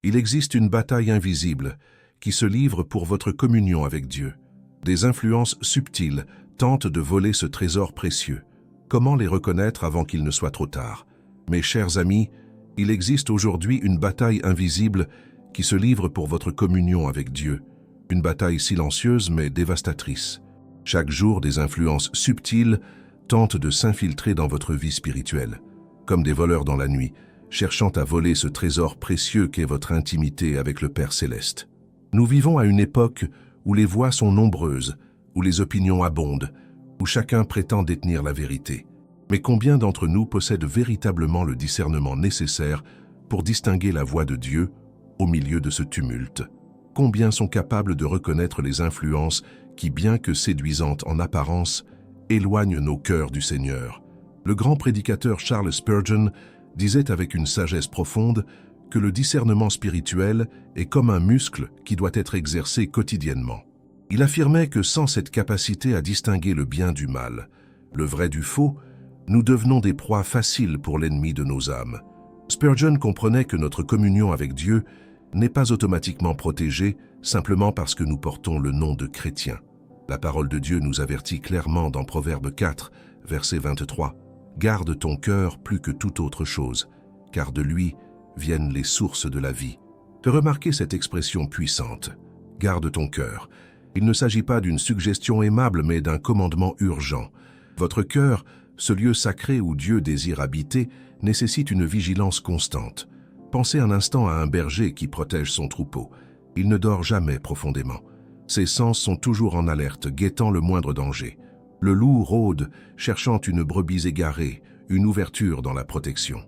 Il existe une bataille invisible qui se livre pour votre communion avec Dieu. Des influences subtiles tentent de voler ce trésor précieux. Comment les reconnaître avant qu'il ne soit trop tard? Mes chers amis, il existe aujourd'hui une bataille invisible qui se livre pour votre communion avec Dieu. Une bataille silencieuse mais dévastatrice. Chaque jour, des influences subtiles tentent de s'infiltrer dans votre vie spirituelle, comme des voleurs dans la nuit, cherchant à voler ce trésor précieux qu'est votre intimité avec le Père Céleste. Nous vivons à une époque où les voix sont nombreuses, où les opinions abondent, où chacun prétend détenir la vérité. Mais combien d'entre nous possèdent véritablement le discernement nécessaire pour distinguer la voix de Dieu au milieu de ce tumulte? Combien sont capables de reconnaître les influences qui, bien que séduisantes en apparence, éloignent nos cœurs du Seigneur? Le grand prédicateur Charles Spurgeon disait avec une sagesse profonde que le discernement spirituel est comme un muscle qui doit être exercé quotidiennement. Il affirmait que sans cette capacité à distinguer le bien du mal, le vrai du faux, nous devenons des proies faciles pour l'ennemi de nos âmes. Spurgeon comprenait que notre communion avec Dieu n'est pas automatiquement protégée simplement parce que nous portons le nom de chrétien. La parole de Dieu nous avertit clairement dans Proverbe 4, verset 23. « Garde ton cœur plus que toute autre chose, car de lui viennent les sources de la vie. » Remarquez cette expression puissante. « Garde ton cœur ». Il ne s'agit pas d'une suggestion aimable, mais d'un commandement urgent. Votre cœur, ce lieu sacré où Dieu désire habiter, nécessite une vigilance constante. Pensez un instant à un berger qui protège son troupeau. Il ne dort jamais profondément. Ses sens sont toujours en alerte, guettant le moindre danger. Le loup rôde, cherchant une brebis égarée, une ouverture dans la protection.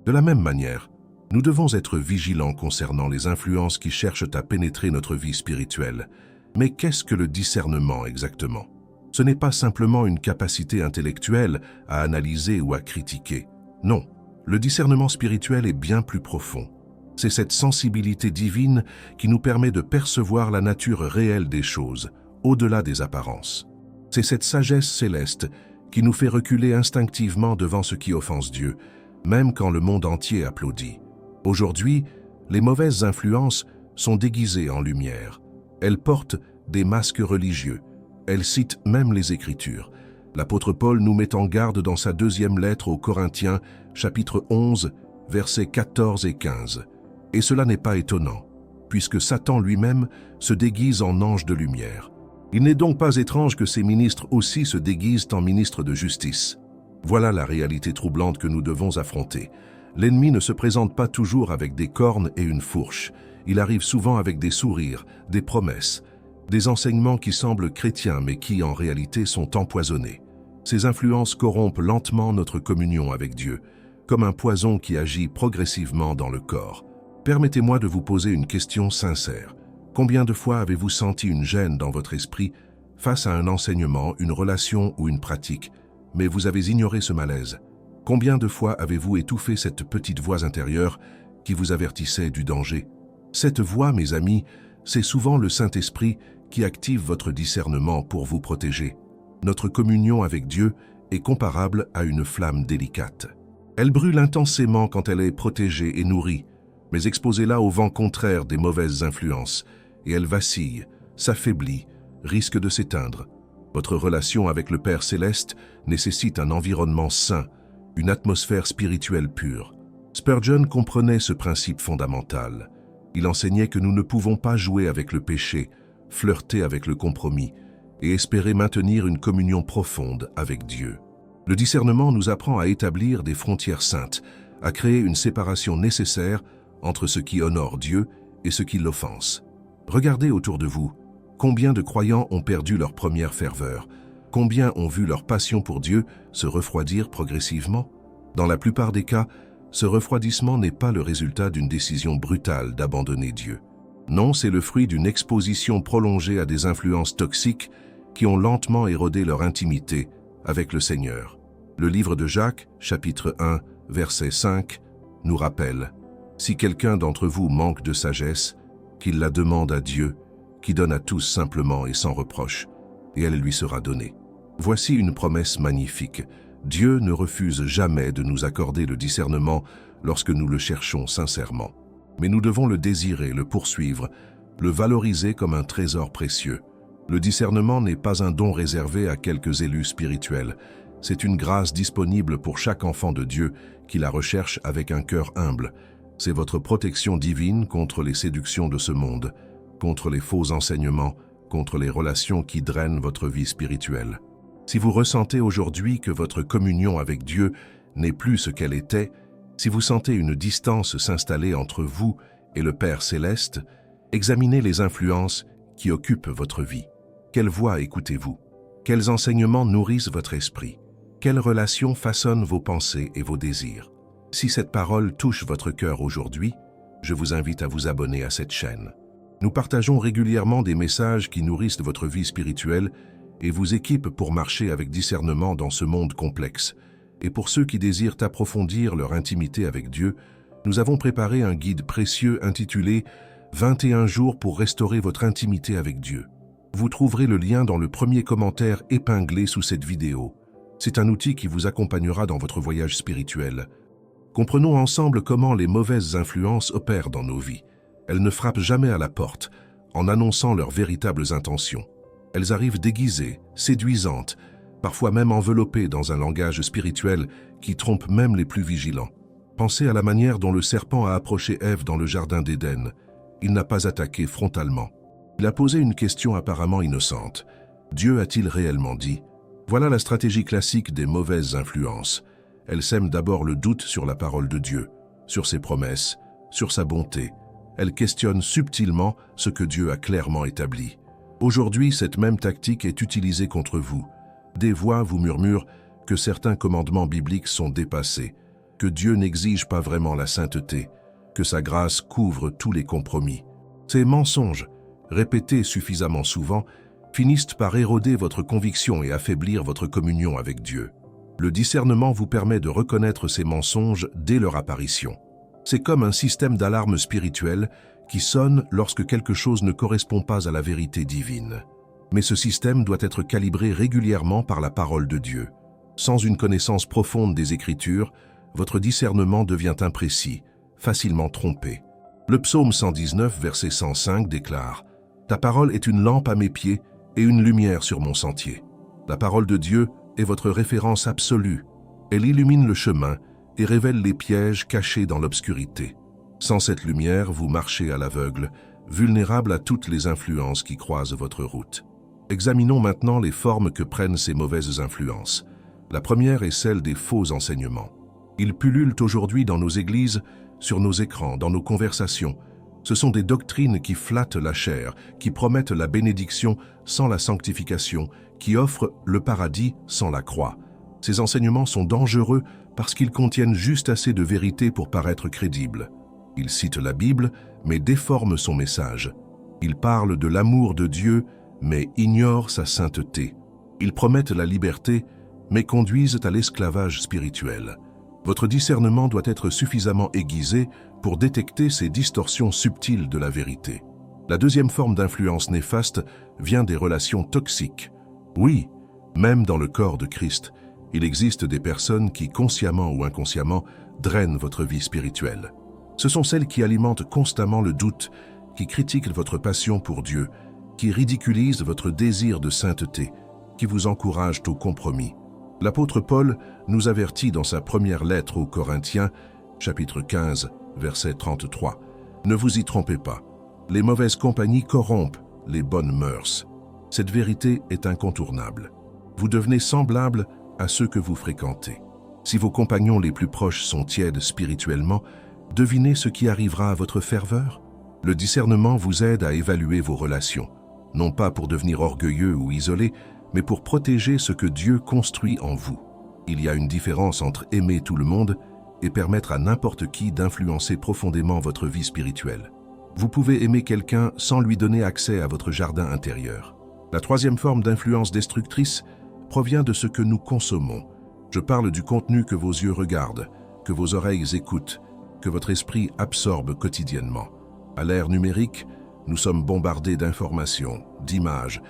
De la même manière, nous devons être vigilants concernant les influences qui cherchent à pénétrer notre vie spirituelle. Mais qu'est-ce que le discernement exactement? Ce n'est pas simplement une capacité intellectuelle à analyser ou à critiquer. Non, le discernement spirituel est bien plus profond. C'est cette sensibilité divine qui nous permet de percevoir la nature réelle des choses, au-delà des apparences. C'est cette sagesse céleste qui nous fait reculer instinctivement devant ce qui offense Dieu, même quand le monde entier applaudit. Aujourd'hui, les mauvaises influences sont déguisées en lumière. Elles portent des masques religieux. Elles citent même les Écritures. L'apôtre Paul nous met en garde dans sa deuxième lettre aux Corinthiens, chapitre 11, versets 14 et 15. Et cela n'est pas étonnant, puisque Satan lui-même se déguise en ange de lumière. Il n'est donc pas étrange que ces ministres aussi se déguisent en ministres de justice. Voilà la réalité troublante que nous devons affronter. L'ennemi ne se présente pas toujours avec des cornes et une fourche. Il arrive souvent avec des sourires, des promesses, des enseignements qui semblent chrétiens mais qui en réalité sont empoisonnés. Ces influences corrompent lentement notre communion avec Dieu, comme un poison qui agit progressivement dans le corps. Permettez-moi de vous poser une question sincère. Combien de fois avez-vous senti une gêne dans votre esprit face à un enseignement, une relation ou une pratique, mais vous avez ignoré ce malaise? Combien de fois avez-vous étouffé cette petite voix intérieure qui vous avertissait du danger? Cette voix, mes amis, c'est souvent le Saint-Esprit qui active votre discernement pour vous protéger. Notre communion avec Dieu est comparable à une flamme délicate. Elle brûle intensément quand elle est protégée et nourrie, mais exposez-la au vent contraire des mauvaises influences, et elle vacille, s'affaiblit, risque de s'éteindre. Votre relation avec le Père Céleste nécessite un environnement sain, une atmosphère spirituelle pure. Spurgeon comprenait ce principe fondamental. Il enseignait que nous ne pouvons pas jouer avec le péché, flirter avec le compromis et espérer maintenir une communion profonde avec Dieu. Le discernement nous apprend à établir des frontières saintes, à créer une séparation nécessaire entre ce qui honore Dieu et ce qui l'offense. Regardez autour de vous. Combien de croyants ont perdu leur première ferveur? Combien ont vu leur passion pour Dieu se refroidir progressivement? Dans la plupart des cas, ce refroidissement n'est pas le résultat d'une décision brutale d'abandonner Dieu. Non, c'est le fruit d'une exposition prolongée à des influences toxiques qui ont lentement érodé leur intimité avec le Seigneur. Le livre de Jacques, chapitre 1, verset 5, nous rappelle « Si quelqu'un d'entre vous manque de sagesse, qu'il la demande à Dieu, qui donne à tous simplement et sans reproche, et elle lui sera donnée. » Voici une promesse magnifique. Dieu ne refuse jamais de nous accorder le discernement lorsque nous le cherchons sincèrement. Mais nous devons le désirer, le poursuivre, le valoriser comme un trésor précieux. Le discernement n'est pas un don réservé à quelques élus spirituels. C'est une grâce disponible pour chaque enfant de Dieu qui la recherche avec un cœur humble. C'est votre protection divine contre les séductions de ce monde, contre les faux enseignements, contre les relations qui drainent votre vie spirituelle. Si vous ressentez aujourd'hui que votre communion avec Dieu n'est plus ce qu'elle était, si vous sentez une distance s'installer entre vous et le Père Céleste, examinez les influences qui occupent votre vie. Quelle voix écoutez-vous? Quels enseignements nourrissent votre esprit? Quelles relations façonnent vos pensées et vos désirs? Si cette parole touche votre cœur aujourd'hui, je vous invite à vous abonner à cette chaîne. Nous partageons régulièrement des messages qui nourrissent votre vie spirituelle et vous équipent pour marcher avec discernement dans ce monde complexe. Et pour ceux qui désirent approfondir leur intimité avec Dieu, nous avons préparé un guide précieux intitulé « 21 jours pour restaurer votre intimité avec Dieu ». Vous trouverez le lien dans le premier commentaire épinglé sous cette vidéo. C'est un outil qui vous accompagnera dans votre voyage spirituel. Comprenons ensemble comment les mauvaises influences opèrent dans nos vies. Elles ne frappent jamais à la porte, en annonçant leurs véritables intentions. Elles arrivent déguisées, séduisantes, parfois même enveloppées dans un langage spirituel qui trompe même les plus vigilants. Pensez à la manière dont le serpent a approché Ève dans le jardin d'Éden. Il n'a pas attaqué frontalement. Il a posé une question apparemment innocente. Dieu a-t-il réellement dit? Voilà la stratégie classique des mauvaises influences. Elles sèment d'abord le doute sur la parole de Dieu, sur ses promesses, sur sa bonté. Elles questionnent subtilement ce que Dieu a clairement établi. Aujourd'hui, cette même tactique est utilisée contre vous. Des voix vous murmurent que certains commandements bibliques sont dépassés, que Dieu n'exige pas vraiment la sainteté, que sa grâce couvre tous les compromis. Ces mensonges, répétés suffisamment souvent, finissent par éroder votre conviction et affaiblir votre communion avec Dieu. Le discernement vous permet de reconnaître ces mensonges dès leur apparition. C'est comme un système d'alarme spirituelle qui sonne lorsque quelque chose ne correspond pas à la vérité divine. Mais ce système doit être calibré régulièrement par la parole de Dieu. Sans une connaissance profonde des Écritures, votre discernement devient imprécis, facilement trompé. Le psaume 119, verset 105 déclare « Ta parole est une lampe à mes pieds et une lumière sur mon sentier. » La parole de Dieu est votre référence absolue. Elle illumine le chemin et révèle les pièges cachés dans l'obscurité. Sans cette lumière, vous marchez à l'aveugle, vulnérable à toutes les influences qui croisent votre route. Examinons maintenant les formes que prennent ces mauvaises influences. La première est celle des faux enseignements. Ils pullulent aujourd'hui dans nos églises, sur nos écrans, dans nos conversations. Ce sont des doctrines qui flattent la chair, qui promettent la bénédiction sans la sanctification, qui offrent le paradis sans la croix. Ces enseignements sont dangereux parce qu'ils contiennent juste assez de vérité pour paraître crédibles. Ils citent la Bible, mais déforment son message. Ils parlent de l'amour de Dieu, mais ignorent sa sainteté. Ils promettent la liberté, mais conduisent à l'esclavage spirituel. Votre discernement doit être suffisamment aiguisé pour détecter ces distorsions subtiles de la vérité. La deuxième forme d'influence néfaste vient des relations toxiques. Oui, même dans le corps de Christ, il existe des personnes qui, consciemment ou inconsciemment, drainent votre vie spirituelle. Ce sont celles qui alimentent constamment le doute, qui critiquent votre passion pour Dieu, qui ridiculisent votre désir de sainteté, qui vous encouragent au compromis. L'apôtre Paul nous avertit dans sa première lettre aux Corinthiens, chapitre 15, verset 33. « Ne vous y trompez pas. Les mauvaises compagnies corrompent les bonnes mœurs. » Cette vérité est incontournable. Vous devenez semblable à ceux que vous fréquentez. Si vos compagnons les plus proches sont tièdes spirituellement, devinez ce qui arrivera à votre ferveur. Le discernement vous aide à évaluer vos relations, non pas pour devenir orgueilleux ou isolé, mais pour protéger ce que Dieu construit en vous. Il y a une différence entre aimer tout le monde et permettre à n'importe qui d'influencer profondément votre vie spirituelle. Vous pouvez aimer quelqu'un sans lui donner accès à votre jardin intérieur. La troisième forme d'influence destructrice provient de ce que nous consommons. Je parle du contenu que vos yeux regardent, que vos oreilles écoutent, que votre esprit absorbe quotidiennement. À l'ère numérique, nous sommes bombardés d'informations, d'images,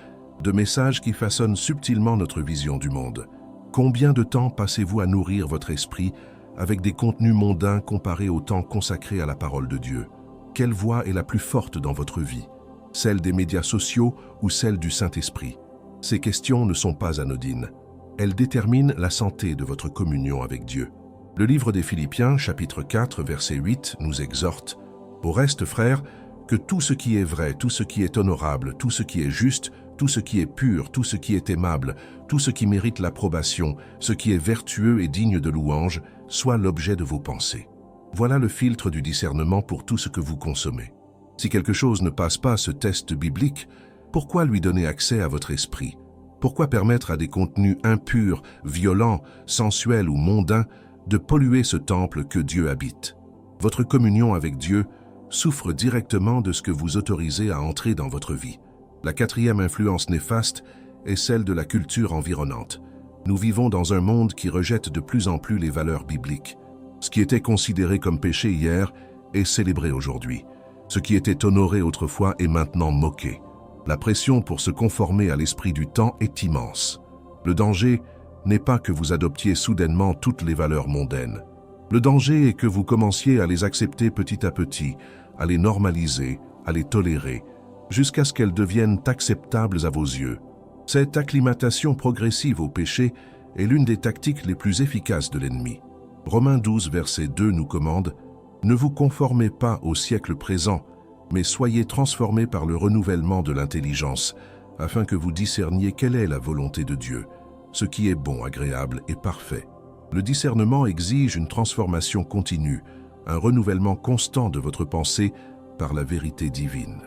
de messages qui façonnent subtilement notre vision du monde. Combien de temps passez-vous à nourrir votre esprit avec des contenus mondains comparés au temps consacré à la parole de Dieu? Quelle voix est la plus forte dans votre vie? Celle des médias sociaux ou celle du Saint-Esprit? Ces questions ne sont pas anodines. Elles déterminent la santé de votre communion avec Dieu. Le livre des Philippiens, chapitre 4, verset 8, nous exhorte « Au reste, frères, que tout ce qui est vrai, tout ce qui est honorable, tout ce qui est juste, tout ce qui est pur, tout ce qui est aimable, tout ce qui mérite l'approbation, ce qui est vertueux et digne de louange, soit l'objet de vos pensées. » Voilà le filtre du discernement pour tout ce que vous consommez. Si quelque chose ne passe pas ce test biblique, pourquoi lui donner accès à votre esprit? Pourquoi permettre à des contenus impurs, violents, sensuels ou mondains de polluer ce temple que Dieu habite? Votre communion avec Dieu souffre directement de ce que vous autorisez à entrer dans votre vie. La quatrième influence néfaste est celle de la culture environnante. Nous vivons dans un monde qui rejette de plus en plus les valeurs bibliques. Ce qui était considéré comme péché hier est célébré aujourd'hui. Ce qui était honoré autrefois est maintenant moqué. La pression pour se conformer à l'esprit du temps est immense. Le danger n'est pas que vous adoptiez soudainement toutes les valeurs mondaines. Le danger est que vous commenciez à les accepter petit à petit, à les normaliser, à les tolérer, jusqu'à ce qu'elles deviennent acceptables à vos yeux. Cette acclimatation progressive au péché est l'une des tactiques les plus efficaces de l'ennemi. Romains 12, verset 2 nous commande « Ne vous conformez pas au siècle présent, mais soyez transformés par le renouvellement de l'intelligence, afin que vous discerniez quelle est la volonté de Dieu, ce qui est bon, agréable et parfait. » Le discernement exige une transformation continue, un renouvellement constant de votre pensée par la vérité divine.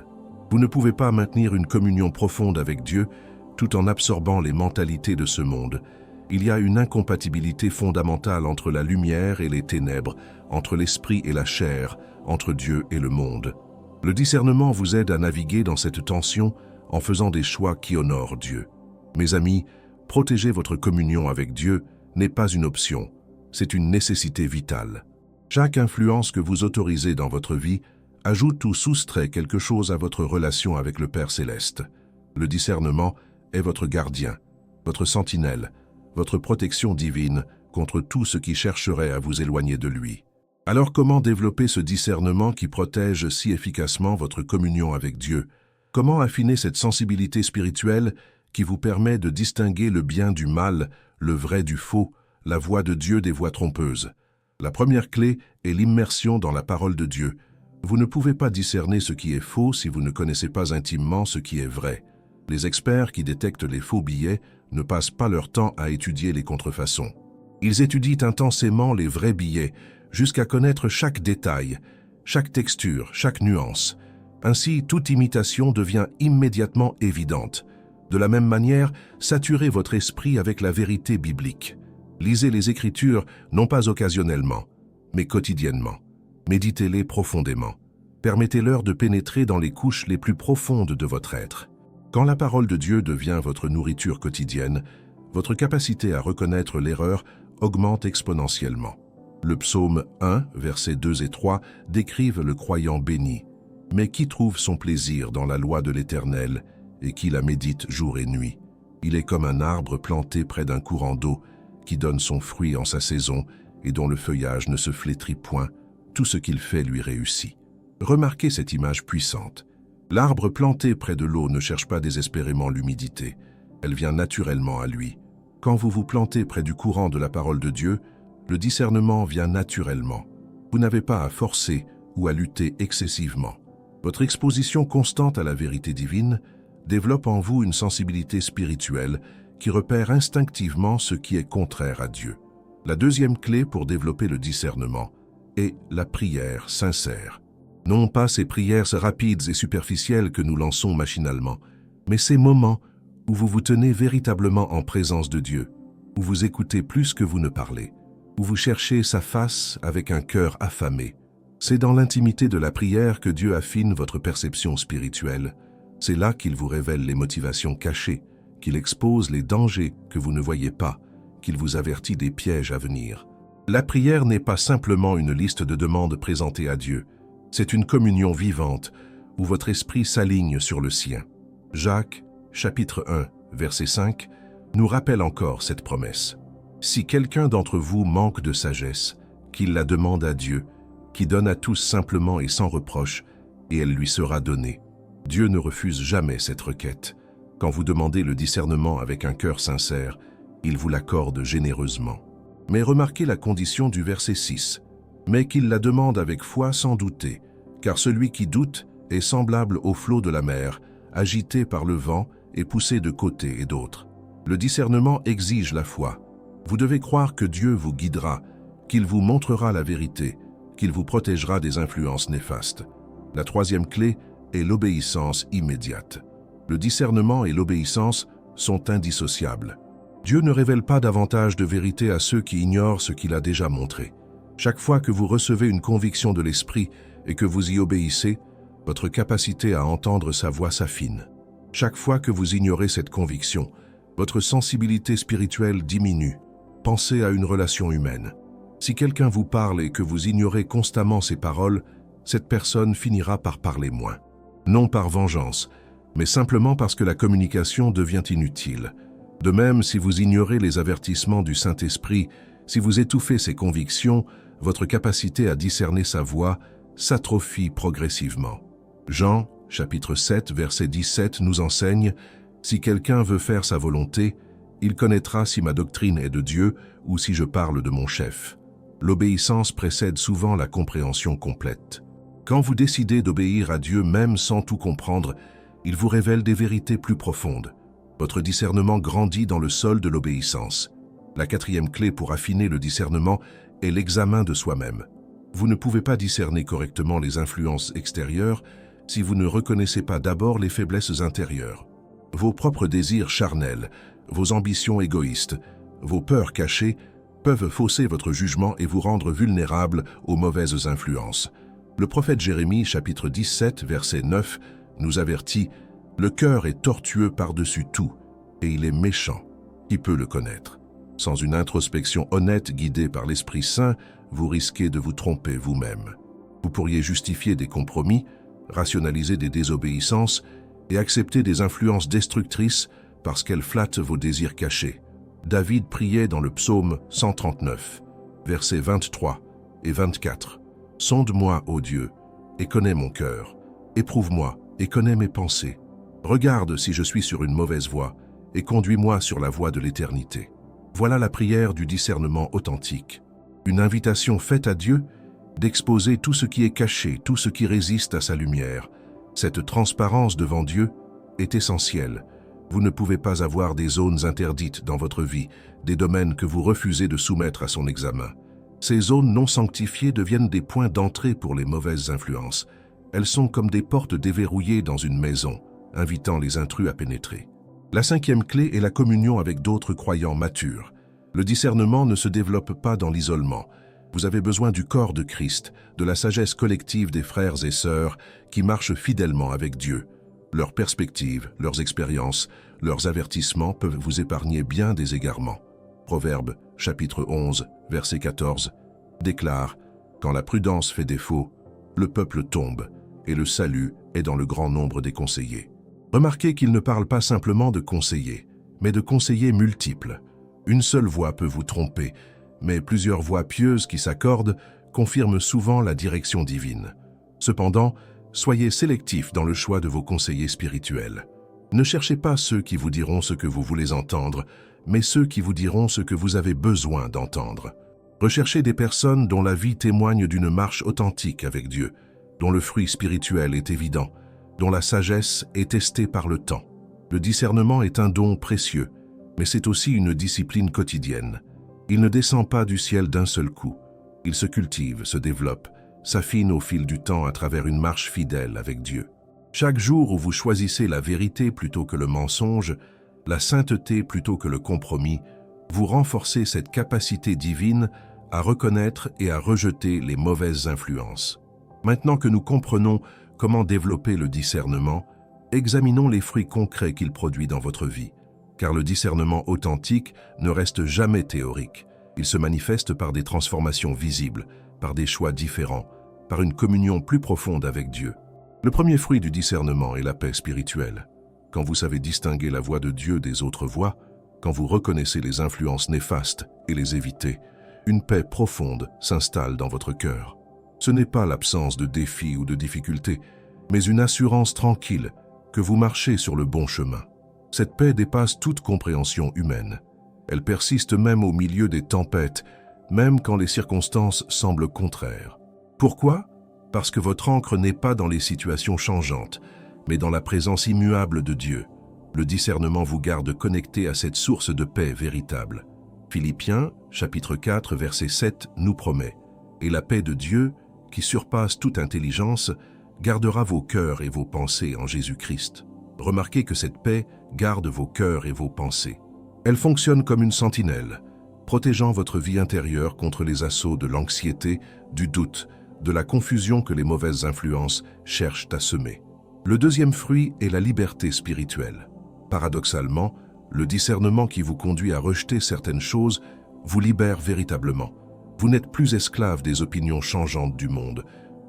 Vous ne pouvez pas maintenir une communion profonde avec Dieu tout en absorbant les mentalités de ce monde. Il y a une incompatibilité fondamentale entre la lumière et les ténèbres, entre l'esprit et la chair, entre Dieu et le monde. Le discernement vous aide à naviguer dans cette tension en faisant des choix qui honorent Dieu. Mes amis, protéger votre communion avec Dieu n'est pas une option, c'est une nécessité vitale. Chaque influence que vous autorisez dans votre vie ajoute ou soustrait quelque chose à votre relation avec le Père Céleste. Le discernement est votre gardien, votre sentinelle, votre protection divine contre tout ce qui chercherait à vous éloigner de lui. Alors comment développer ce discernement qui protège si efficacement votre communion avec Dieu? Comment affiner cette sensibilité spirituelle qui vous permet de distinguer le bien du mal, le vrai du faux, la voix de Dieu des voix trompeuses? La première clé est l'immersion dans la parole de Dieu. Vous ne pouvez pas discerner ce qui est faux si vous ne connaissez pas intimement ce qui est vrai. Les experts qui détectent les faux billets ne passent pas leur temps à étudier les contrefaçons. Ils étudient intensément les vrais billets jusqu'à connaître chaque détail, chaque texture, chaque nuance. Ainsi, toute imitation devient immédiatement évidente. De la même manière, saturez votre esprit avec la vérité biblique. Lisez les Écritures non pas occasionnellement, mais quotidiennement. Méditez-les profondément. Permettez-leur de pénétrer dans les couches les plus profondes de votre être. Quand la parole de Dieu devient votre nourriture quotidienne, votre capacité à reconnaître l'erreur augmente exponentiellement. Le psaume 1, versets 2 et 3 décrivent le croyant béni. « Mais qui trouve son plaisir dans la loi de l'Éternel et qui la médite jour et nuit? Il est comme un arbre planté près d'un courant d'eau qui donne son fruit en sa saison et dont le feuillage ne se flétrit point. Tout ce qu'il fait lui réussit. » Remarquez cette image puissante. L'arbre planté près de l'eau ne cherche pas désespérément l'humidité. Elle vient naturellement à lui. Quand vous vous plantez près du courant de la parole de Dieu, le discernement vient naturellement. Vous n'avez pas à forcer ou à lutter excessivement. Votre exposition constante à la vérité divine développe en vous une sensibilité spirituelle qui repère instinctivement ce qui est contraire à Dieu. La deuxième clé pour développer le discernement est la prière sincère. Non pas ces prières rapides et superficielles que nous lançons machinalement, mais ces moments où vous vous tenez véritablement en présence de Dieu, où vous écoutez plus que vous ne parlez, où vous cherchez sa face avec un cœur affamé. C'est dans l'intimité de la prière que Dieu affine votre perception spirituelle. C'est là qu'il vous révèle les motivations cachées, qu'il expose les dangers que vous ne voyez pas, qu'il vous avertit des pièges à venir. La prière n'est pas simplement une liste de demandes présentées à Dieu, c'est une communion vivante où votre esprit s'aligne sur le sien. Jacques, chapitre 1, verset 5, nous rappelle encore cette promesse. « Si quelqu'un d'entre vous manque de sagesse, qu'il la demande à Dieu, qui donne à tous simplement et sans reproche, et elle lui sera donnée. Dieu ne refuse jamais cette requête. Quand vous demandez le discernement avec un cœur sincère, il vous l'accorde généreusement. Mais remarquez la condition du verset 6. Mais qu'il la demande avec foi sans douter, car celui qui doute est semblable au flot de la mer, agité par le vent et poussé de côté et d'autre. Le discernement exige la foi. Vous devez croire que Dieu vous guidera, qu'il vous montrera la vérité, qu'il vous protégera des influences néfastes. La troisième clé est l'obéissance immédiate. Le discernement et l'obéissance sont indissociables. Dieu ne révèle pas davantage de vérité à ceux qui ignorent ce qu'il a déjà montré. Chaque fois que vous recevez une conviction de l'Esprit et que vous y obéissez, votre capacité à entendre sa voix s'affine. Chaque fois que vous ignorez cette conviction, votre sensibilité spirituelle diminue. Pensez à une relation humaine. Si quelqu'un vous parle et que vous ignorez constamment ses paroles, cette personne finira par parler moins. Non par vengeance, mais simplement parce que la communication devient inutile. De même, si vous ignorez les avertissements du Saint-Esprit, si vous étouffez ses convictions, votre capacité à discerner sa voix s'atrophie progressivement. Jean, chapitre 7, verset 17 nous enseigne « Si quelqu'un veut faire sa volonté, il connaîtra si ma doctrine est de Dieu ou si je parle de mon chef. » L'obéissance précède souvent la compréhension complète. Quand vous décidez d'obéir à Dieu même sans tout comprendre, il vous révèle des vérités plus profondes. Votre discernement grandit dans le sol de l'obéissance. La quatrième clé pour affiner le discernement est l'examen de soi-même. Vous ne pouvez pas discerner correctement les influences extérieures si vous ne reconnaissez pas d'abord les faiblesses intérieures. Vos propres désirs charnels, vos ambitions égoïstes, vos peurs cachées peuvent fausser votre jugement et vous rendre vulnérable aux mauvaises influences. Le prophète Jérémie, chapitre 17, verset 9, nous avertit « Le cœur est tortueux par-dessus tout, et il est méchant. Qui peut le connaître ?» Sans une introspection honnête guidée par l'Esprit Saint, vous risquez de vous tromper vous-même. Vous pourriez justifier des compromis, rationaliser des désobéissances et accepter des influences destructrices parce qu'elles flattent vos désirs cachés. David priait dans le psaume 139, versets 23 et 24. « Sonde-moi, ô Dieu, et connais mon cœur. Éprouve-moi et connais mes pensées. Regarde si je suis sur une mauvaise voie et conduis-moi sur la voie de l'éternité. » Voilà la prière du discernement authentique. Une invitation faite à Dieu d'exposer tout ce qui est caché, tout ce qui résiste à sa lumière. Cette transparence devant Dieu est essentielle. Vous ne pouvez pas avoir des zones interdites dans votre vie, des domaines que vous refusez de soumettre à son examen. Ces zones non sanctifiées deviennent des points d'entrée pour les mauvaises influences. Elles sont comme des portes déverrouillées dans une maison, invitant les intrus à pénétrer. La cinquième clé est la communion avec d'autres croyants matures. Le discernement ne se développe pas dans l'isolement. Vous avez besoin du corps de Christ, de la sagesse collective des frères et sœurs qui marchent fidèlement avec Dieu. Leurs perspectives, leurs expériences, leurs avertissements peuvent vous épargner bien des égarements. Proverbe, chapitre 11, verset 14, déclare « Quand la prudence fait défaut, le peuple tombe, et le salut est dans le grand nombre des conseillers. » Remarquez qu'il ne parle pas simplement de conseillers, mais de conseillers multiples. Une seule voix peut vous tromper, mais plusieurs voix pieuses qui s'accordent confirment souvent la direction divine. Cependant, soyez sélectifs dans le choix de vos conseillers spirituels. Ne cherchez pas ceux qui vous diront ce que vous voulez entendre, mais ceux qui vous diront ce que vous avez besoin d'entendre. Recherchez des personnes dont la vie témoigne d'une marche authentique avec Dieu, dont le fruit spirituel est évident, dont la sagesse est testée par le temps. Le discernement est un don précieux, mais c'est aussi une discipline quotidienne. Il ne descend pas du ciel d'un seul coup. Il se cultive, se développe, s'affine au fil du temps à travers une marche fidèle avec Dieu. Chaque jour où vous choisissez la vérité plutôt que le mensonge, la sainteté plutôt que le compromis, vous renforcez cette capacité divine à reconnaître et à rejeter les mauvaises influences. Maintenant que nous comprenons comment développer le discernement, examinons les fruits concrets qu'il produit dans votre vie. Car le discernement authentique ne reste jamais théorique. Il se manifeste par des transformations visibles, par des choix différents, par une communion plus profonde avec Dieu. Le premier fruit du discernement est la paix spirituelle. Quand vous savez distinguer la voix de Dieu des autres voix, quand vous reconnaissez les influences néfastes et les évitez, une paix profonde s'installe dans votre cœur. Ce n'est pas l'absence de défis ou de difficultés, mais une assurance tranquille que vous marchez sur le bon chemin. Cette paix dépasse toute compréhension humaine. Elle persiste même au milieu des tempêtes, même quand les circonstances semblent contraires. Pourquoi? Parce que votre ancre n'est pas dans les situations changeantes, mais dans la présence immuable de Dieu. Le discernement vous garde connecté à cette source de paix véritable. Philippiens, chapitre 4, verset 7, nous promet « Et la paix de Dieu, qui surpasse toute intelligence, gardera vos cœurs et vos pensées en Jésus-Christ. » Remarquez que cette paix garde vos cœurs et vos pensées. Elle fonctionne comme une sentinelle, protégeant votre vie intérieure contre les assauts de l'anxiété, du doute, de la confusion que les mauvaises influences cherchent à semer. Le deuxième fruit est la liberté spirituelle. Paradoxalement, le discernement qui vous conduit à rejeter certaines choses vous libère véritablement. Vous n'êtes plus esclave des opinions changeantes du monde.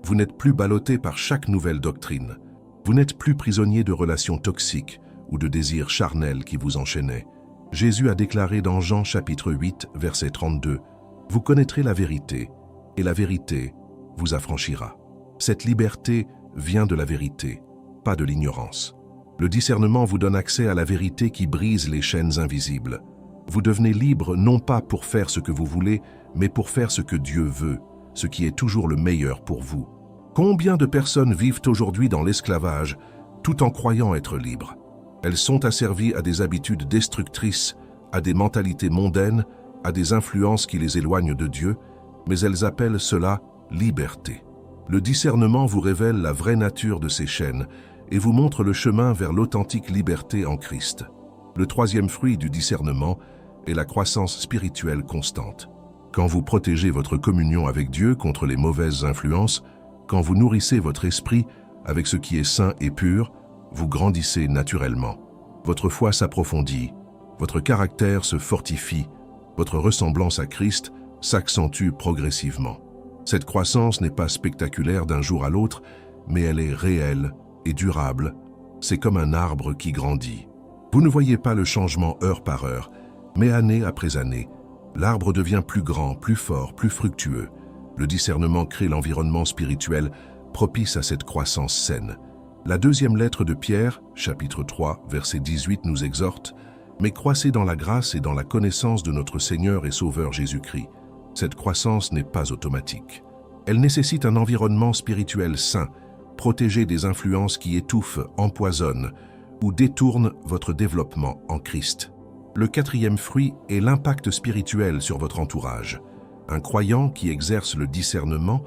Vous n'êtes plus ballotté par chaque nouvelle doctrine. Vous n'êtes plus prisonnier de relations toxiques ou de désirs charnels qui vous enchaînaient. Jésus a déclaré dans Jean chapitre 8, verset 32, « Vous connaîtrez la vérité, et la vérité vous affranchira. » Cette liberté vient de la vérité, pas de l'ignorance. Le discernement vous donne accès à la vérité qui brise les chaînes invisibles. Vous devenez libre non pas pour faire ce que vous voulez, mais pour faire ce que Dieu veut, ce qui est toujours le meilleur pour vous. Combien de personnes vivent aujourd'hui dans l'esclavage, tout en croyant être libres? Elles sont asservies à des habitudes destructrices, à des mentalités mondaines, à des influences qui les éloignent de Dieu, mais elles appellent cela liberté. Le discernement vous révèle la vraie nature de ces chaînes et vous montre le chemin vers l'authentique liberté en Christ. Le troisième fruit du discernement est la croissance spirituelle constante. Quand vous protégez votre communion avec Dieu contre les mauvaises influences, quand vous nourrissez votre esprit avec ce qui est sain et pur, vous grandissez naturellement. Votre foi s'approfondit, votre caractère se fortifie, votre ressemblance à Christ s'accentue progressivement. Cette croissance n'est pas spectaculaire d'un jour à l'autre, mais elle est réelle et durable. C'est comme un arbre qui grandit. Vous ne voyez pas le changement heure par heure, mais année après année, l'arbre devient plus grand, plus fort, plus fructueux. Le discernement crée l'environnement spirituel propice à cette croissance saine. La deuxième lettre de Pierre, chapitre 3, verset 18, nous exhorte « Mais croissez dans la grâce et dans la connaissance de notre Seigneur et Sauveur Jésus-Christ. » Cette croissance n'est pas automatique. Elle nécessite un environnement spirituel sain, protégé des influences qui étouffent, empoisonnent ou détournent votre développement en Christ. Le quatrième fruit est l'impact spirituel sur votre entourage. Un croyant qui exerce le discernement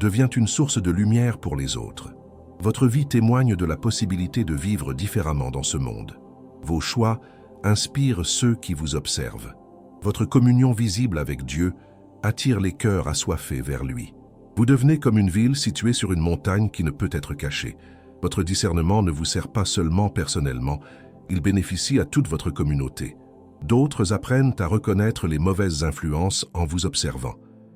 devient une source de lumière pour les autres. Votre vie témoigne de la possibilité de vivre différemment dans ce monde. Vos choix inspirent ceux qui vous observent. Votre communion visible avec Dieu attire les cœurs assoiffés vers lui. Vous devenez comme une ville située sur une montagne qui ne peut être cachée. Votre discernement ne vous sert pas seulement personnellement, il bénéficie à toute votre communauté. D'autres apprennent à reconnaître les mauvaises influences en vous observant.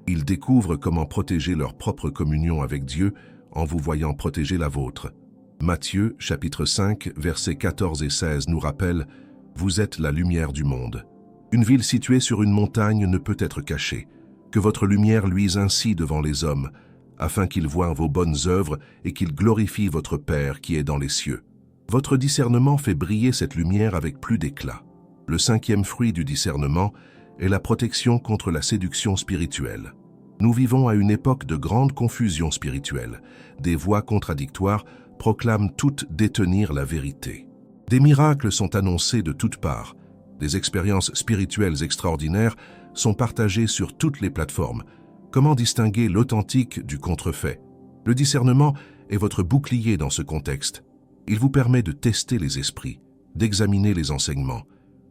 Ils découvrent comment protéger leur propre communion avec Dieu en vous voyant protéger la vôtre. Matthieu, chapitre 5, versets 14 et 16 nous rappelle « Vous êtes la lumière du monde ». Une ville située sur une montagne ne peut être cachée. Que votre lumière luise ainsi devant les hommes, afin qu'ils voient vos bonnes œuvres et qu'ils glorifient votre Père qui est dans les cieux. Votre discernement fait briller cette lumière avec plus d'éclat. Le cinquième fruit du discernement est la protection contre la séduction spirituelle. Nous vivons à une époque de grande confusion spirituelle. Des voix contradictoires proclament toutes détenir la vérité. Des miracles sont annoncés de toutes parts. Des expériences spirituelles extraordinaires sont partagées sur toutes les plateformes. Comment distinguer l'authentique du contrefait? Le discernement est votre bouclier dans ce contexte. Il vous permet de tester les esprits, d'examiner les enseignements,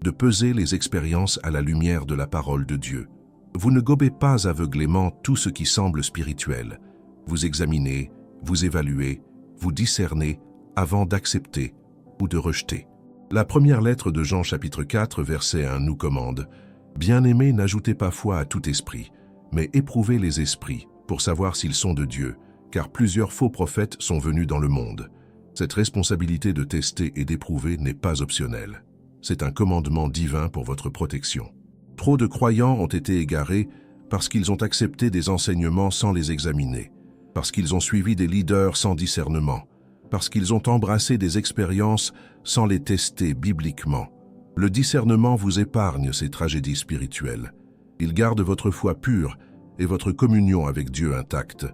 de peser les expériences à la lumière de la parole de Dieu. Vous ne gobez pas aveuglément tout ce qui semble spirituel. Vous examinez, vous évaluez, vous discernez avant d'accepter ou de rejeter. La première lettre de Jean chapitre 4, verset 1 nous commande « Bien-aimés, n'ajoutez pas foi à tout esprit, mais éprouvez les esprits pour savoir s'ils sont de Dieu, car plusieurs faux prophètes sont venus dans le monde. » Cette responsabilité de tester et d'éprouver n'est pas optionnelle. C'est un commandement divin pour votre protection. Trop de croyants ont été égarés parce qu'ils ont accepté des enseignements sans les examiner, parce qu'ils ont suivi des leaders sans discernement, parce qu'ils ont embrassé des expériences sans les tester bibliquement. Le discernement vous épargne ces tragédies spirituelles. Il garde votre foi pure et votre communion avec Dieu intacte.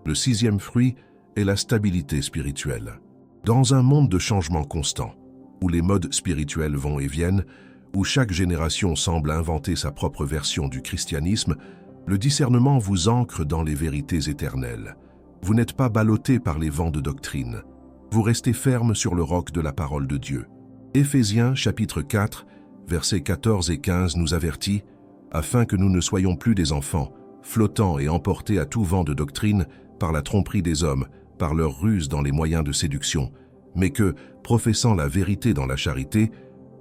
Le 6e fruit est la stabilité spirituelle. Dans un monde de changements constants, où les modes spirituels vont et viennent, où chaque génération semble inventer sa propre version du christianisme, le discernement vous ancre dans les vérités éternelles. Vous n'êtes pas ballotté par les vents de doctrine. Vous restez ferme sur le roc de la parole de Dieu. Éphésiens chapitre 4, versets 14 et 15 nous avertit « Afin que nous ne soyons plus des enfants, flottant et emportés à tout vent de doctrine par la tromperie des hommes, par leur ruse dans les moyens de séduction, mais que, professant la vérité dans la charité,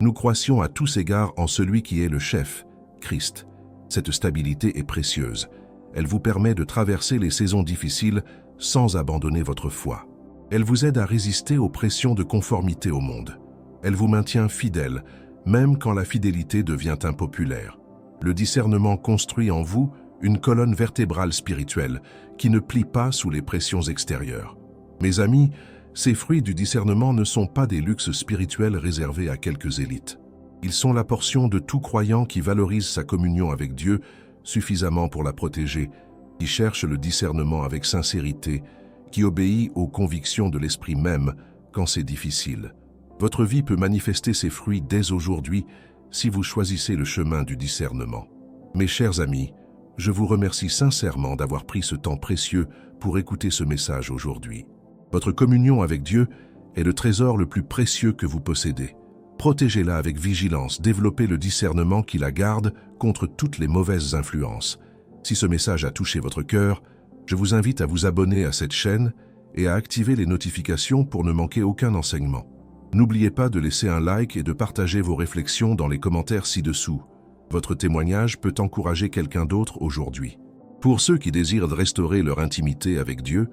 nous croissions à tous égards en celui qui est le chef, Christ. Cette stabilité est précieuse. Elle vous permet de traverser les saisons difficiles sans abandonner votre foi. Elle vous aide à résister aux pressions de conformité au monde. Elle vous maintient fidèle, même quand la fidélité devient impopulaire. Le discernement construit en vous une colonne vertébrale spirituelle qui ne plie pas sous les pressions extérieures. Mes amis, ces fruits du discernement ne sont pas des luxes spirituels réservés à quelques élites. Ils sont la portion de tout croyant qui valorise sa communion avec Dieu suffisamment pour la protéger, qui cherche le discernement avec sincérité, qui obéit aux convictions de l'esprit même quand c'est difficile. Votre vie peut manifester ses fruits dès aujourd'hui si vous choisissez le chemin du discernement. Mes chers amis, je vous remercie sincèrement d'avoir pris ce temps précieux pour écouter ce message aujourd'hui. Votre communion avec Dieu est le trésor le plus précieux que vous possédez. Protégez-la avec vigilance, développez le discernement qui la garde contre toutes les mauvaises influences. Si ce message a touché votre cœur, je vous invite à vous abonner à cette chaîne et à activer les notifications pour ne manquer aucun enseignement. N'oubliez pas de laisser un like et de partager vos réflexions dans les commentaires ci-dessous. Votre témoignage peut encourager quelqu'un d'autre aujourd'hui. Pour ceux qui désirent restaurer leur intimité avec Dieu,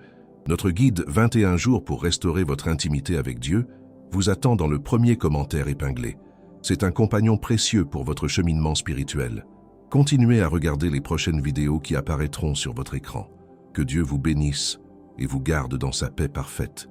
notre guide 21 jours pour restaurer votre intimité avec Dieu vous attend dans le premier commentaire épinglé. C'est un compagnon précieux pour votre cheminement spirituel. Continuez à regarder les prochaines vidéos qui apparaîtront sur votre écran. Que Dieu vous bénisse et vous garde dans sa paix parfaite.